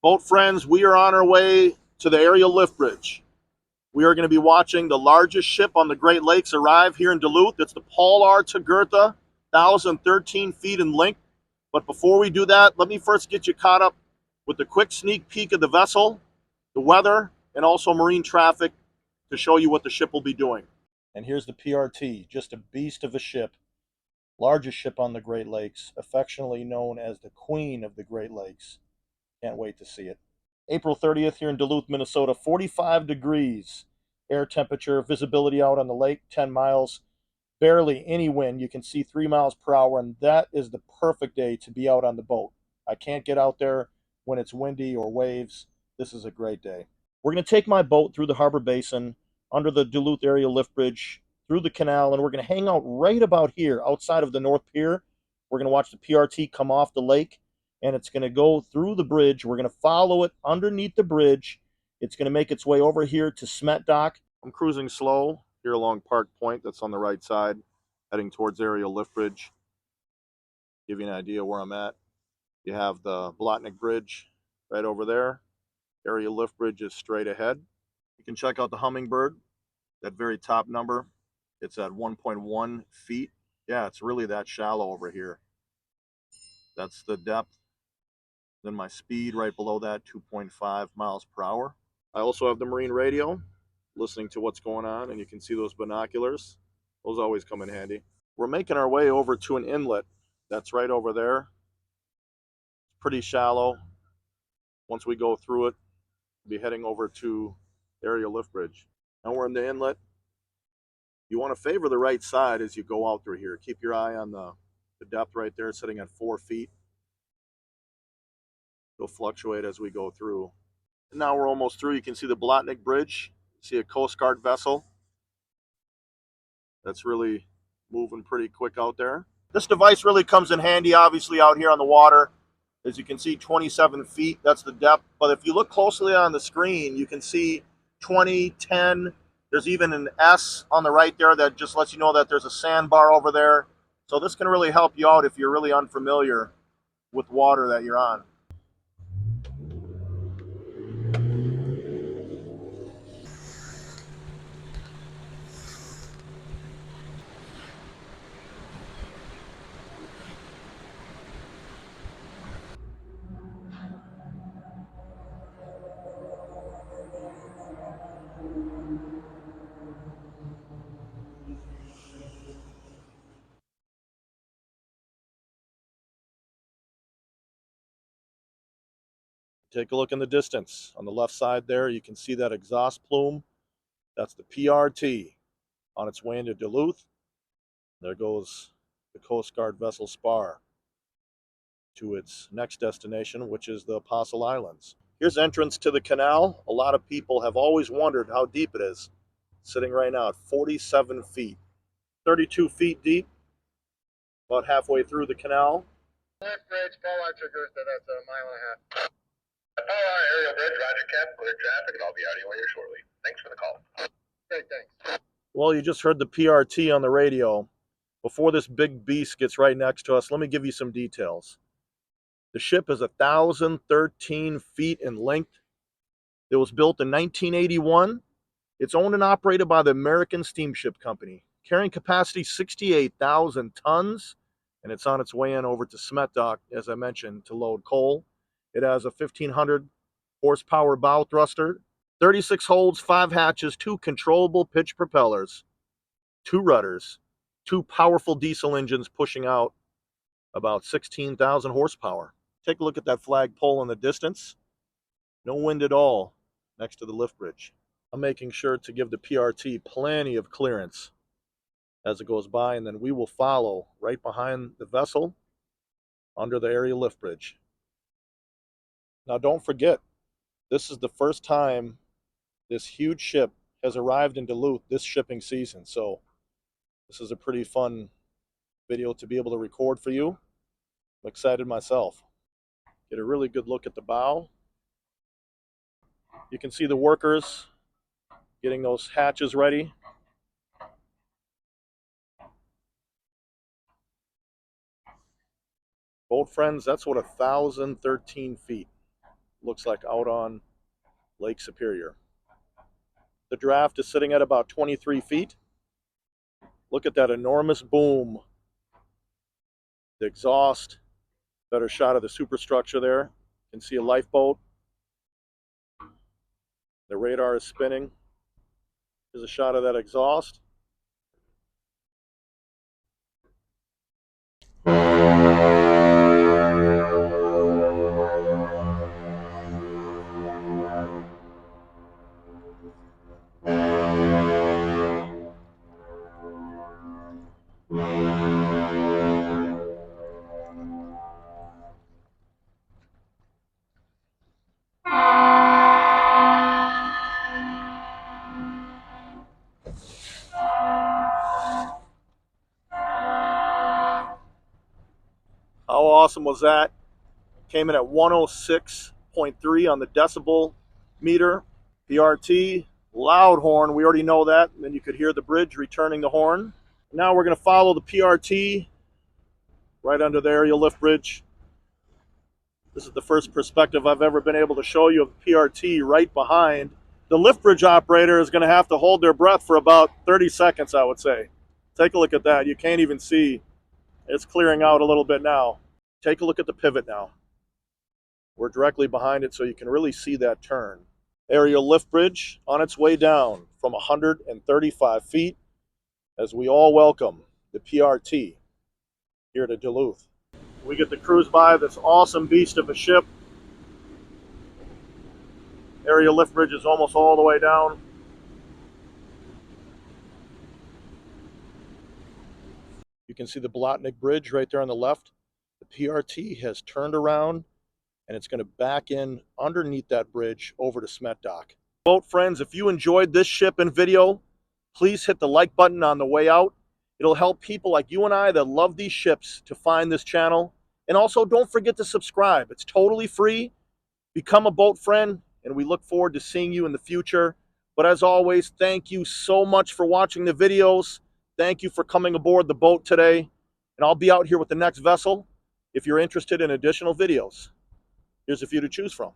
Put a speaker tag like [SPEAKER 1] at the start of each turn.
[SPEAKER 1] Boat friends, we are on our way to the aerial lift bridge. We are going to be watching the largest ship on the Great Lakes arrive here in Duluth. It's the Paul R. Tregurtha, 1,013 feet in length. But before we do that, let me first get you caught up with a quick sneak peek of the vessel, the weather, and also marine traffic to show you what the ship will be doing. And here's the PRT, just a beast of a ship, largest ship on the Great Lakes, affectionately known as the Queen of the Great Lakes. Can't wait to see it. April 30th here in Duluth, Minnesota, 45 degrees. Air temperature, visibility out on the lake, 10 miles. Barely any wind. You can see 3 miles per hour, and that is the perfect day to be out on the boat. I can't get out there when it's windy or waves. This is a great day. We're going to take my boat through the harbor basin, under the Duluth area lift bridge, through the canal, and we're going to hang out right about here outside of the North Pier. We're going to watch the PRT come off the lake, and it's going to go through the bridge. We're going to follow it underneath the bridge. It's going to make its way over here to Smet Dock. I'm cruising slow here along Park Point, that's on the right side, heading towards aerial lift bridge. Give you an idea where I'm at. You have the Blotnick Bridge right over there. Aerial lift bridge is straight ahead. You can check out the Hummingbird, that very top number. It's at 1.1 feet. Yeah, it's really that shallow over here. That's the depth. Then my speed right below that, 2.5 miles per hour. I also have the marine radio, listening to what's going on, and you can see those binoculars. Those always come in handy. We're making our way over to an inlet that's right over there. It's pretty shallow. Once we go through it, we'll be heading over to aerial lift bridge. Now we're in the inlet. You want to favor the right side as you go out through here. Keep your eye on the depth right there, sitting at 4 feet. It'll fluctuate as we go through. And now we're almost through. You can see the Blotnick Bridge. You see a Coast Guard vessel. That's really moving pretty quick out there. This device really comes in handy, obviously, out here on the water. As you can see, 27 feet, that's the depth. But if you look closely on the screen, you can see 20, 10. There's even an S on the right there that just lets you know that there's a sandbar over there. So this can really help you out if you're really unfamiliar with water that you're on. Take a look in the distance. On the left side there, you can see that exhaust plume. That's the PRT on its way into Duluth. There goes the Coast Guard vessel Spar to its next destination, which is the Apostle Islands. Here's entrance to the canal. A lot of people have always wondered how deep it is. Sitting right now at 47 feet, 32 feet deep, about halfway through the canal.
[SPEAKER 2] Lift bridge, Paul R. Tregurtha, that's a mile and a half. Paul R. aerial bridge, Roger Cap, clear traffic, and I'll be out of your way shortly. Thanks for the call. Great, thanks.
[SPEAKER 1] Well, you just heard the PRT on the radio. Before this big beast gets right next to us, let me give you some details. The ship is 1,013 feet in length. It was built in 1981. It's owned and operated by the American Steamship Company, carrying capacity 68,000 tons, and it's on its way in over to Smet Dock, as I mentioned, to load coal. It has a 1,500 horsepower bow thruster, 36 holds, 5 hatches, 2 controllable pitch propellers, 2 rudders, 2 powerful diesel engines pushing out about 16,000 horsepower. Take a look at that flagpole in the distance. No wind at all next to the lift bridge. I'm making sure to give the PRT plenty of clearance as it goes by, and then we will follow right behind the vessel under the area lift bridge. Now don't forget, this is the first time this huge ship has arrived in Duluth this shipping season, so this is a pretty fun video to be able to record for you. I'm excited myself. Get a really good look at the bow. You can see the workers getting those hatches ready. Boat friends, that's what 1,013 feet. looks like out on Lake Superior. The draft is sitting at about 23 feet. Look at that enormous boom. The exhaust. Better shot of the superstructure there. You can see a lifeboat. The radar is spinning. Here's a shot of that exhaust. How awesome was that? Came in at 106.3 on the decibel meter. PRT, loud horn, we already know that. And then you could hear the bridge returning the horn. Now we're going to follow the PRT right under the aerial lift bridge. This is the first perspective I've ever been able to show you of PRT right behind. The lift bridge operator is going to have to hold their breath for about 30 seconds, I would say. Take a look at that. You can't even see. It's clearing out a little bit now. Take a look at the pivot now. We're directly behind it so you can really see that turn. Aerial lift bridge on its way down from 135 feet as we all welcome the PRT here to Duluth. We get to cruise by this awesome beast of a ship. Aerial lift bridge is almost all the way down. You can see the Bolotnik Bridge right there on the left. The PRT has turned around and it's going to back in underneath that bridge over to Smet Dock. Boat friends, if you enjoyed this ship and video, please hit the like button on the way out. It'll help people like you and I that love these ships to find this channel. And also don't forget to subscribe. It's totally free. Become a boat friend, and we look forward to seeing you in the future. But as always, thank you so much for watching the videos. Thank you for coming aboard the boat today. And I'll be out here with the next vessel if you're interested in additional videos. Here's a few to choose from.